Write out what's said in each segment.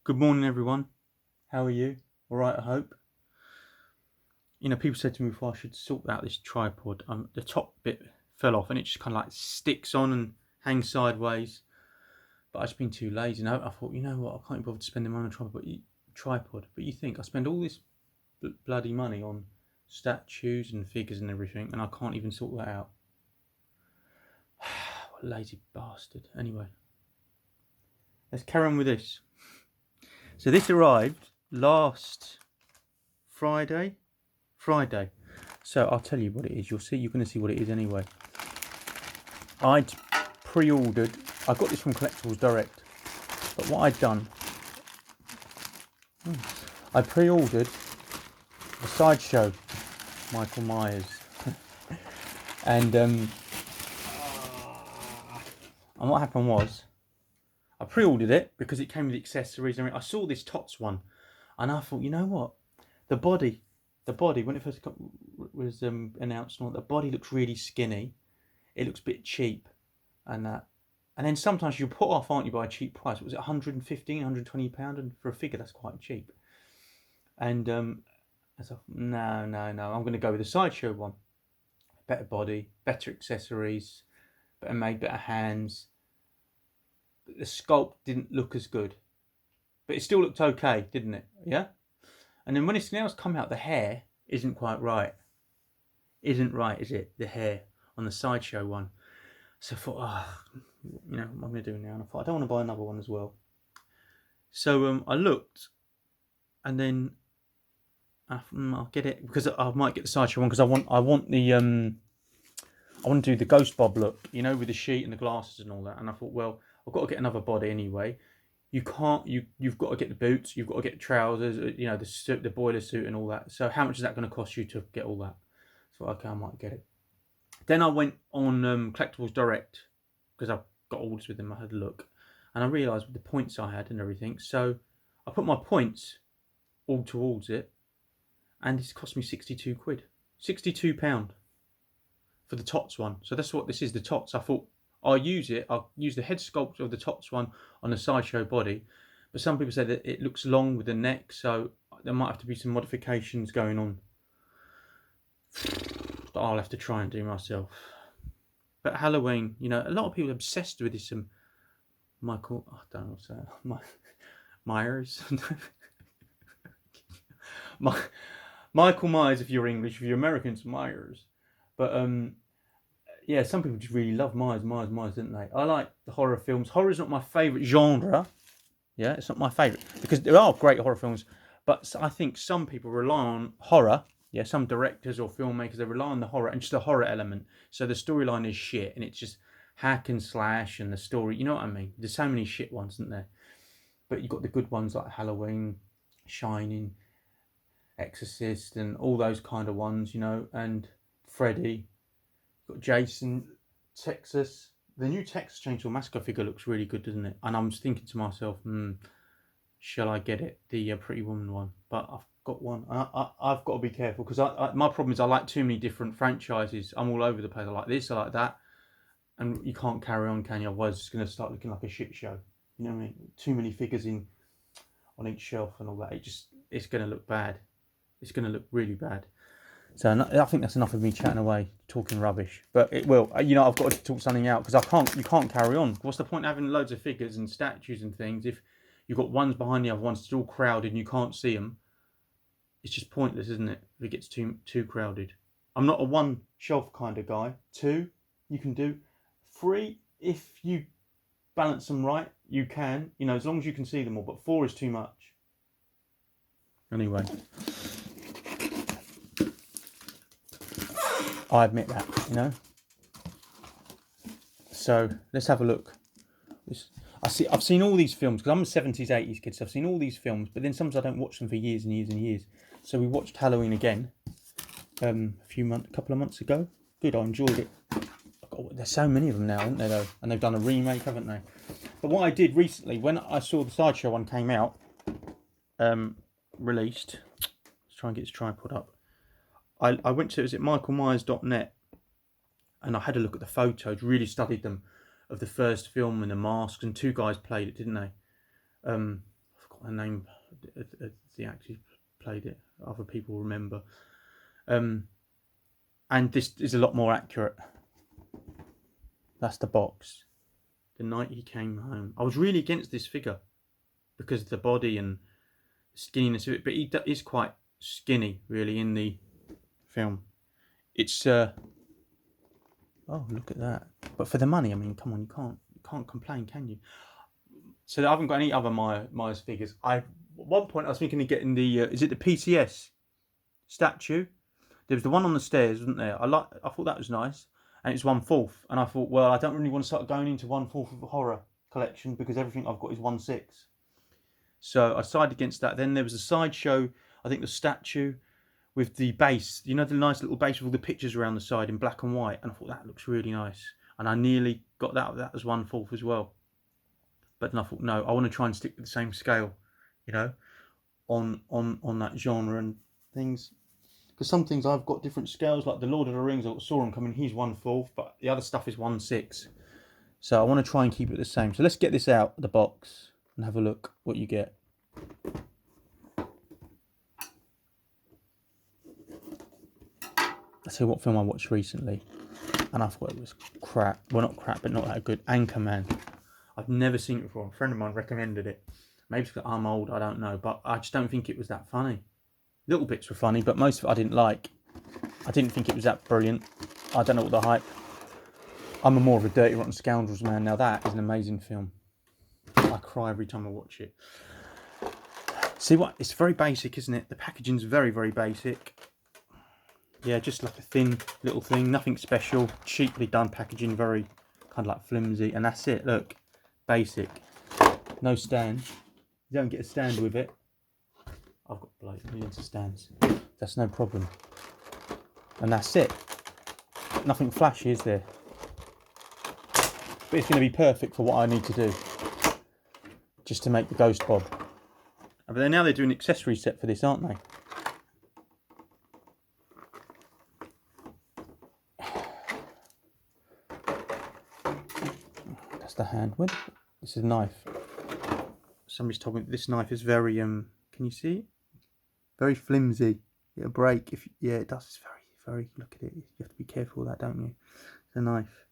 Good morning, everyone. How are you? All right, I hope. People said to me before I should sort out this tripod. The top bit fell off and it just kind of like sticks on and hangs sideways. But I've just been too lazy. I thought, you know what? I can't be bothered spending money on a tripod. But you think I spend all this bloody money on statues and figures and everything, and I can't even sort that out. What a lazy bastard. Anyway, let's carry on with this. So this arrived last Friday. So I'll tell you what it is. You're going to see what it is anyway. I'd pre-ordered. I got this from Collectibles Direct. But what I'd done, I pre-ordered the Sideshow Michael Myers, and what happened was, I pre-ordered it because it came with accessories. I saw this Tots one, and I thought, you know what, the body when it first was announced, the body looks really skinny. It looks a bit cheap, and then sometimes you put off, aren't you, by a cheap price? Was it £115, £120, and for a figure that's quite cheap. And I thought, no, I'm going to go with the Sideshow one. Better body, better accessories, better made, better hands. But the sculpt didn't look as good, but it still looked okay, didn't it? Yeah. And then when it's now come out, the hair isn't quite right. Isn't right, is it? The hair on the Sideshow one. So I thought, what am I going to do now? And I thought, I don't want to buy another one as well. So I looked, and then I'll get it, because I might get the Sideshow one, because I want to do the Ghost Bob look, with the sheet and the glasses and all that. And I thought, well, I've got to get another body anyway. You've got to get the boots, you've got to get the trousers, the suit, the boiler suit and all that. So how much is that going to cost you to get all that? So okay, I might get it. Then I went on Collectibles Direct, because I've got orders with them. I had a look, and I realised with the points I had and everything. So I put my points all towards it, and it's cost me £62, £62 for the Tots one. So that's what this is, the Tots. I thought I'll use the head sculpt of the Tots one on the Sideshow body, but some people say that it looks long with the neck, so there might have to be some modifications going on that I'll have to try and do myself. But Halloween, a lot of people are obsessed with this Michael, I don't know what's that, Myers. Michael Myers if you're English, if you're American it's Myers. But yeah, some people just really love Myers, don't they? I like the horror films. Horror is not my favourite genre. Yeah, it's not my favourite, because there are great horror films, but I think some people rely on horror. Yeah, some directors or filmmakers, they rely on the horror and just the horror element. So the storyline is shit, and it's just hack and slash, and the story, you know what I mean? There's so many shit ones, isn't there? But you've got the good ones like Halloween, Shining, Exorcist, and all those kind of ones, and Freddy. You've got Jason, Texas. The new Texas Chainsaw Massacre figure looks really good, doesn't it? And I'm just thinking to myself, shall I get it, the Pretty Woman one? But I've got one. I've got to be careful, because my problem is I like too many different franchises. I'm all over the place. I like this, I like that, and you can't carry on, can you? Otherwise, it's going to start looking like a shit show. You know what I mean? Too many figures on each shelf and all that. It's going to look bad. It's going to look really bad. So I think that's enough of me chatting away, talking rubbish. But it will. I've got to talk something out, because you can't carry on. What's the point of having loads of figures and statues and things if you've got ones behind the other ones still crowded and you can't see them? It's just pointless, isn't it, if it gets too crowded? I'm not a one shelf kind of guy. 2, you can do. 3, if you balance them right, you can. As long as you can see them all. But 4 is too much. Anyway, I admit that, So let's have a look. I've seen all these films, because I'm a 70s, 80s kid, so I've seen all these films, but then sometimes I don't watch them for years and years and years. So we watched Halloween again a couple of months ago. Good, I enjoyed it. There's so many of them now, aren't there, though? And they've done a remake, haven't they? But what I did recently, when I saw the Sideshow one came out, released, let's try and get this tripod up. I went to, is it michaelmyers.net, and I had a look at the photos, really studied them, of the first film and the masks, and 2 guys played it, didn't they? I forgot forgot her name. The actor who played it. Other people remember. And this is a lot more accurate. That's the box. The night he came home. I was really against this figure because of the body and skinniness of it, but he is quite skinny, really, in the film. It's oh, look at that! But for the money, I mean, come on, you can't complain, can you? So I haven't got any other Myers figures. At one point I was thinking of getting the is it the PCS statue? There was the one on the stairs, wasn't there? I thought that was nice, and it's 1/4. And I thought, well, I don't really want to start going into 1/4 of a horror collection because everything I've got is 1/6. So I sided against that. Then there was a sideshow, I think the statue with the base, you know, the nice little base with all the pictures around the side in black and white. And I thought that looks really nice. And I nearly got that. That was 1/4 as well. But then I thought, no, I want to try and stick with the same scale, you know, on that genre and things. Because some things I've got different scales, like the Lord of the Rings, I saw him coming, he's 1/4, but the other stuff is 1/6. So I want to try and keep it the same. So let's get this out of the box and have a look what you get. I'll tell you what film I watched recently, and I thought it was crap. Well, not crap, but not that good. Anchorman. I've never seen it before. A friend of mine recommended it. Maybe because I'm old, I don't know, but I just don't think it was that funny. Little bits were funny, but most of it I didn't like. I didn't think it was that brilliant. I don't know what the hype. I'm more of a Dirty Rotten Scoundrels man. Now that is an amazing film. I cry every time I watch it. See what? It's very basic, isn't it? The packaging's very, very basic. Yeah, just like a thin little thing. Nothing special. Cheaply done packaging. Very kind of like flimsy. And that's it. Look. Basic. No stand. You don't get a stand with it. I've got like millions of stands. That's no problem. And that's it. Nothing flashy, is there? But it's going to be perfect for what I need to do. Just to make the Ghost Bob. But now they're doing an accessory set for this, aren't they? That's the hand. This is a knife. Somebody's told me this knife is very can you see it? Very flimsy. It'll break if yeah, it does. It's very look at it. You have to be careful with that, don't you? It's a knife.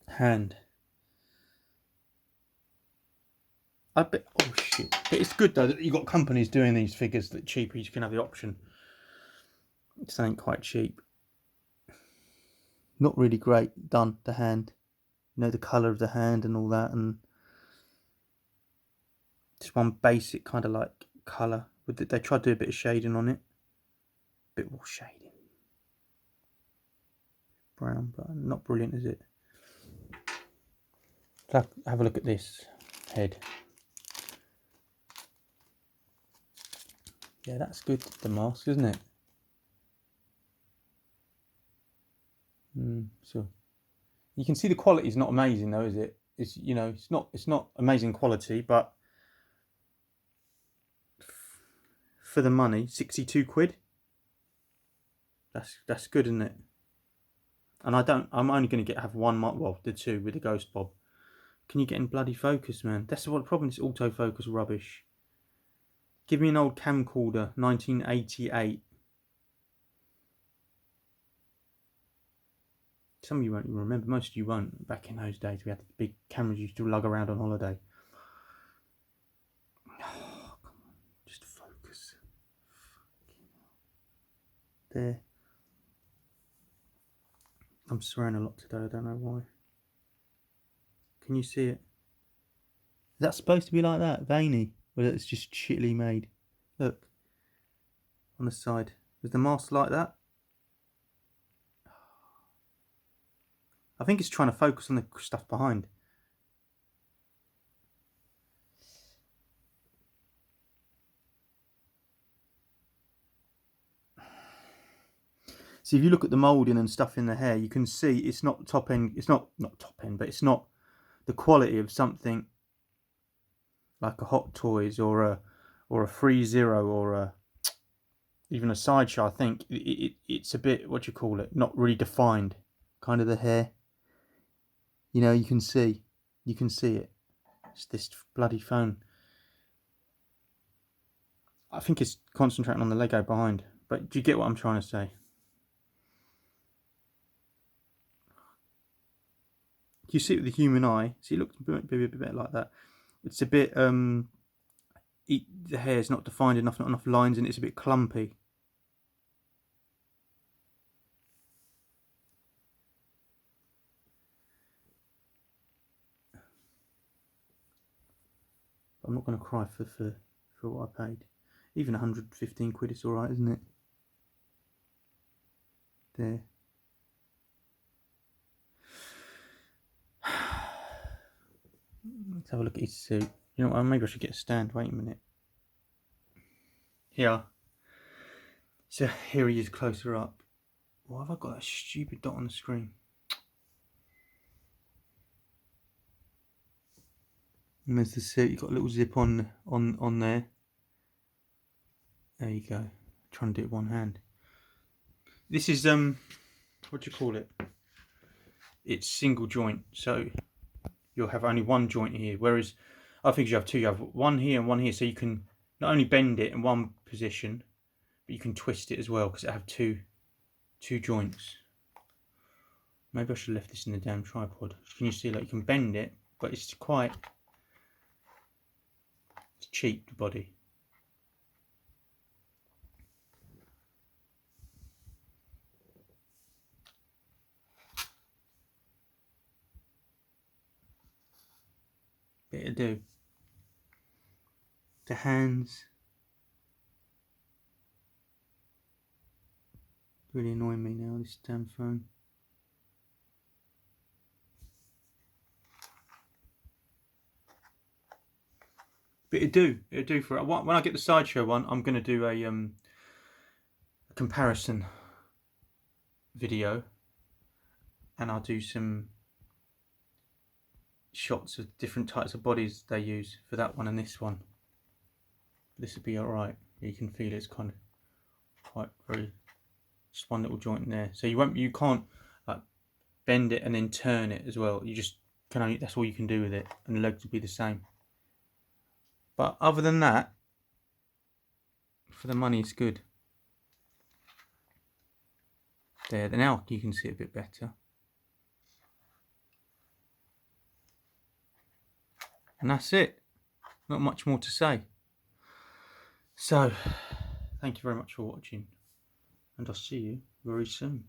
Hand. I bet. Oh shit! But it's good though that you've got companies doing these figures that cheaper. You can have the option. This ain't quite cheap. Not really great done. The hand. You know the colour of the hand and all that, and just one basic kind of like colour. With it, they tried to do a bit of shading on it. A bit more shading. Brown, but not brilliant, is it? Have a look at this head. Yeah, that's good. The mask, isn't it? So you can see the quality is not amazing, though, is it? It's it's not amazing quality, but for the money, 62 quid. That's good, isn't it? And I'm only going to have one, well, the two with the Ghost Bob. Can you get in bloody focus, man? That's what the problem is. Autofocus rubbish. Give me an old camcorder, 1988. Some of you won't even remember. Most of you won't. Back in those days, we had the big cameras you used to lug around on holiday. Oh, come on. Just focus. There. I'm swearing a lot today. I don't know why. Can you see it? Is that supposed to be like that? Veiny? Or it's just shittily made? Look. On the side. Is the mask like that? I think it's trying to focus on the stuff behind. See, if you look at the moulding and stuff in the hair, you can see it's not top end. It's not top end, but it's not the quality of something like a Hot Toys or a Free Zero or even a Sideshow. I think it's a bit, what do you call it? Not really defined. Kind of the hair. You know, you can see it. It's this bloody phone. I think it's concentrating on the Lego behind, but do you get what I'm trying to say? You see it with the human eye. See, it looks a bit like that. It's a bit the hair's not defined enough, not enough lines, and it's a bit clumpy. I'm not going to cry for what I paid. Even 115 quid, it's alright, isn't it? There. Let's have a look at his suit. You know what, maybe I should get a stand. Wait a minute. Here. So here he is closer up. Why have I got that stupid dot on the screen? And there's the suit. You've got a little zip on there. There you go. I'm trying to do it with one hand. This is what do you call it? It's single joint, so you'll have only one joint here. Whereas I think you have two. You have one here and one here, so you can not only bend it in one position, but you can twist it as well because it have two joints. Maybe I should have left this in the damn tripod. Can you see? Like you can bend it, but it's cheap, the body. Bit to do. The hands. Really annoying me now, this damn phone. But it'll do for it. When I get the sideshow one, I'm going to do a comparison video, and I'll do some shots of different types of bodies they use for that one and this one. This would be alright. You can feel it's kind of quite very, just one little joint in there. So you can't like bend it and then turn it as well. You just can only, that's all you can do with it, and the legs will be the same. But other than that, for the money, it's good. There, now you can see it a bit better. And that's it. Not much more to say. So, thank you very much for watching, and I'll see you very soon.